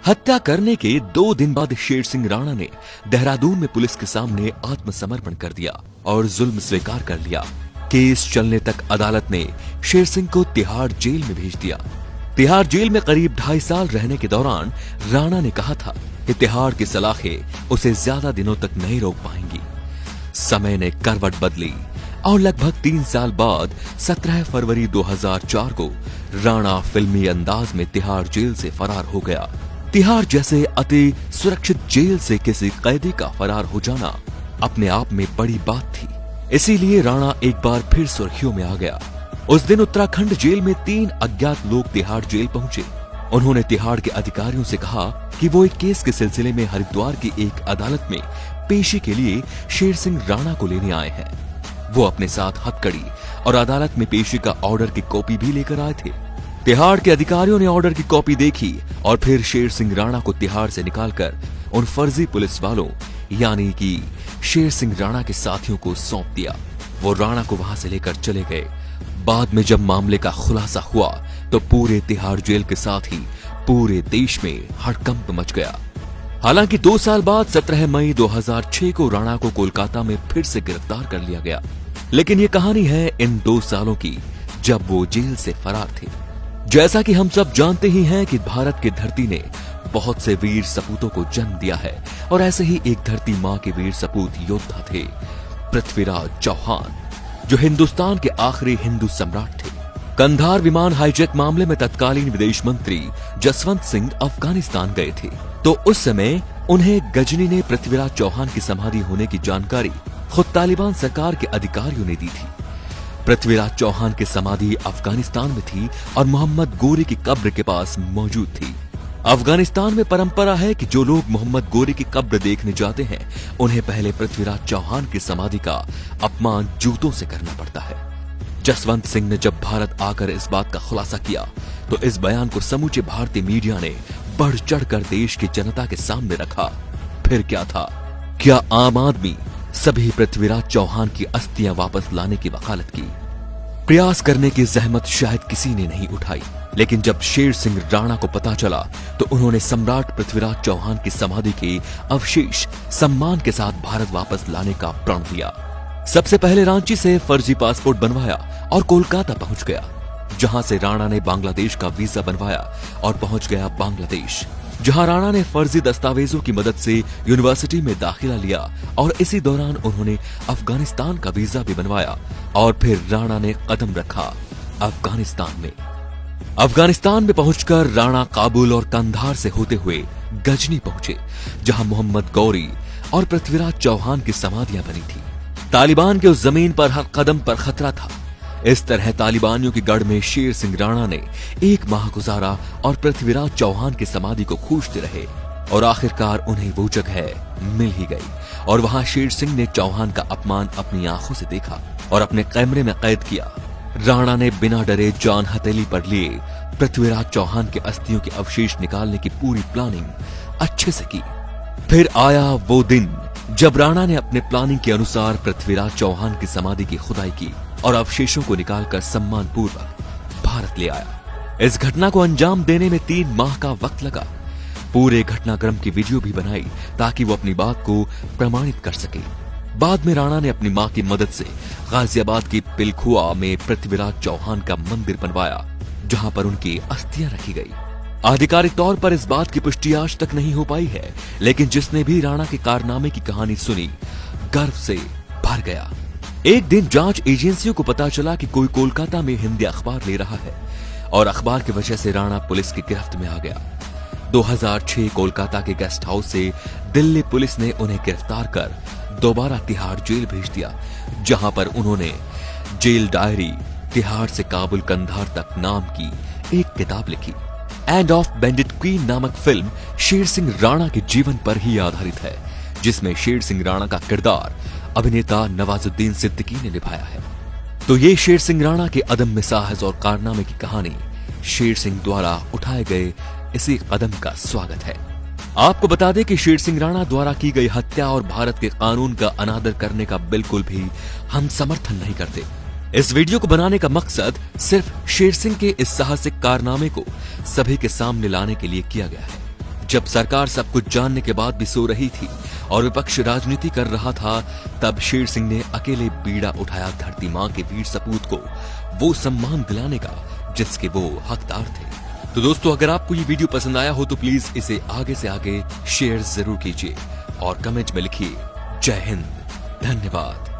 हत्या करने के 2 दिन बाद शेर सिंह राणा ने देहरादून में पुलिस के सामने आत्मसमर्पण कर दिया और जुल्म स्वीकार कर लिया। केस चलने तक अदालत ने शेर सिंह को तिहाड़ जेल में भेज दिया। तिहाड़ जेल में करीब 2.5 साल रहने के दौरान राणा ने कहा था कि तिहाड़ की सलाखें उसे ज्यादा दिनों तक नहीं रोक पाएंगी। समय ने करवट बदली और लगभग 3 साल बाद 17 फरवरी 2004 को राणा फिल्मी अंदाज में तिहाड़ जेल से फरार हो गया। तिहाड़ जैसे अति सुरक्षित जेल से किसी कैदी का फरार हो जाना अपने आप में बड़ी बात थी। इसीलिए राणा एक बार फिर सुर्खियों में आ गया। उस दिन उत्तराखंड जेल में 3 अज्ञात लोग तिहाड़ जेल पहुंचे। उन्होंने तिहाड़ के अधिकारियों से कहा कि वो एक केस के सिलसिले में हरिद्वार की एक अदालत में पेशी के लिए शेर सिंह राणा को लेने आए हैं। वो अपने साथ हथकड़ी और अदालत में पेशी का ऑर्डर की कॉपी भी लेकर आए थे। तिहाड़ के अधिकारियों ने ऑर्डर की कॉपी देखी और फिर शेर सिंह राणा को तिहाड़ से निकालकर उन फर्जी पुलिस वालों यानी कि शेर सिंह राणा के साथियों को सौंप दिया। वो राणा को वहां से लेकर चले गए। बाद में जब मामले का खुलासा हुआ तो पूरे तिहाड़ जेल के साथ ही पूरे देश में हड़कंप मच गया। हालांकि 2 साल बाद 17 मई 2006 को राणा को कोलकाता में फिर से गिरफ्तार कर लिया गया। लेकिन ये कहानी है इन 2 सालों की जब वो जेल से फरार थे। जैसा कि हम सब जानते ही हैं कि भारत की धरती ने बहुत से वीर सपूतों को जन्म दिया है और ऐसे ही एक धरती मां के वीर सपूत योद्धा थे पृथ्वीराज चौहान, जो हिंदुस्तान के आखिरी हिंदू सम्राट थे। कंधार विमान हाईजैक मामले में तत्कालीन विदेश मंत्री जसवंत सिंह अफगानिस्तान गए थे, तो उस समय उन्हें गजनी ने पृथ्वीराज चौहान की समाधि होने की जानकारी खुद तालिबान सरकार के अधिकारियों ने दी थी। पृथ्वीराज चौहान की समाधि अफगानिस्तान में थी और मोहम्मद गोरी की कब्र के पास मौजूद थी। अफगानिस्तान में परंपरा है कि जो लोग मोहम्मद गोरी की कब्र देखने जाते हैं उन्हें पहले पृथ्वीराज चौहान की समाधि का अपमान जूतों से करना पड़ता है। जसवंत सिंह ने जब भारत आकर इस बात का खुलासा किया तो इस बयान को समूचे भारतीय मीडिया ने बढ़ चढ़कर देश की जनता के सामने रखा। फिर क्या था? क्या आम आदमी सभी पृथ्वीराज चौहान की अस्थियां वापस लाने की वकालत की? प्रयास करने की जहमत शायद किसी ने नहीं उठाई, लेकिन जब शेर सिंह राणा को पता चला तो उन्होंने सम्राट पृथ्वीराज चौहान की समाधि के अवशेष सम्मान के साथ भारत वापस लाने का प्रण लिया। सबसे पहले रांची से फर्जी पासपोर्ट बनवाया और कोलकाता पहुंच गया, जहां से राणा ने बांग्लादेश का वीजा बनवाया और पहुंच गया बांग्लादेश, जहां राणा ने फर्जी दस्तावेजों की मदद से यूनिवर्सिटी में दाखिला लिया और इसी दौरान उन्होंने अफगानिस्तान का वीजा भी बनवाया और फिर राणा ने कदम रखा अफगानिस्तान में। अफगानिस्तान में पहुंचकर राणा काबुल और कंधार से होते हुए गजनी पहुंचे, जहां मोहम्मद गौरी और पृथ्वीराज चौहान की समाधियां बनी थी। तालिबान के उस जमीन पर हर कदम पर खतरा था। इस तरह तालिबानियों की गढ़ में शेर सिंह राणा ने 1 माह गुजारा और पृथ्वीराज चौहान की समाधि को खोजते रहे और आखिरकार उन्हें वो जगह मिल ही गई और वहां शेर सिंह ने चौहान का अपमान अपनी आंखों से देखा और अपने कैमरे में कैद किया। राणा ने बिना डरे जान हथेली पर लिए पृथ्वीराज चौहान के अस्थियों के अवशेष निकालने की पूरी प्लानिंग अच्छे से की। फिर आया वो दिन जब राणा ने अपने प्लानिंग के अनुसार पृथ्वीराज चौहान की समाधि की खुदाई की और अवशेषों को निकालकर सम्मान पूर्वक भारत ले आया। इस घटना को अंजाम देने में 3 माह का वक्त लगा। पूरे घटनाक्रम की वीडियो भी बनाई ताकि वो अपनी बात को प्रमाणित कर सके। बाद में राणा ने अपनी मां की मदद से गाजियाबाद की पिलखुआ में पृथ्वीराज चौहान का मंदिर बनवाया, जहां पर उनकी अस्थियां रखी गई। आधिकारिक तौर पर इस बात की पुष्टि आज तक नहीं हो पाई है, लेकिन जिसने भी राणा के कारनामे की कहानी सुनी गर्व से भर गया। एक दिन जांच एजेंसियों को पता चला कि कोई कोलकाता में हिंदी अखबार ले रहा है और अखबार की वजह से राणा पुलिस की गिरफ्त में आ गया। 2006 कोलकाता के गेस्ट हाउस से दिल्ली पुलिस ने उन्हें गिरफ्तार कर दोबारा तिहाड़ जेल भेज दिया, जहां पर उन्होंने जेल डायरी तिहाड़ से काबुल कंधार तक नाम की एक किताब लिखी। एंड ऑफ बेंडिट क्वीन नामक फिल्म शेर सिंह राणा के जीवन पर ही आधारित है, जिसमें शेर सिंह राणा का किरदार अभिनेता नवाजुद्दीन सिद्दीकी ने निभाया है। तो ये शेर सिंह राणा के अदम्य साहस और कारनामे की कहानी शेर सिंह द्वारा उठाए गए इसी कदम का स्वागत है। आपको बता दें कि शेर सिंह राणा द्वारा की गई हत्या और भारत के कानून का अनादर करने का बिल्कुल भी हम समर्थन नहीं करते। इस वीडियो को बनाने का मकसद सिर्फ शेर सिंह के इस साहसिक कारनामे को सभी के सामने लाने के लिए किया गया है, जब सरकार सब कुछ जानने के बाद भी सो रही थी और विपक्ष राजनीति कर रहा था, तब शेर सिंह ने अकेले बीड़ा उठाया धरती मां के वीर सपूत को वो सम्मान दिलाने का जिसके वो हकदार थे। तो दोस्तों, अगर आपको ये वीडियो पसंद आया हो तो प्लीज इसे आगे से आगे शेयर जरूर कीजिए और कमेंट में लिखिए जय हिंद, धन्यवाद।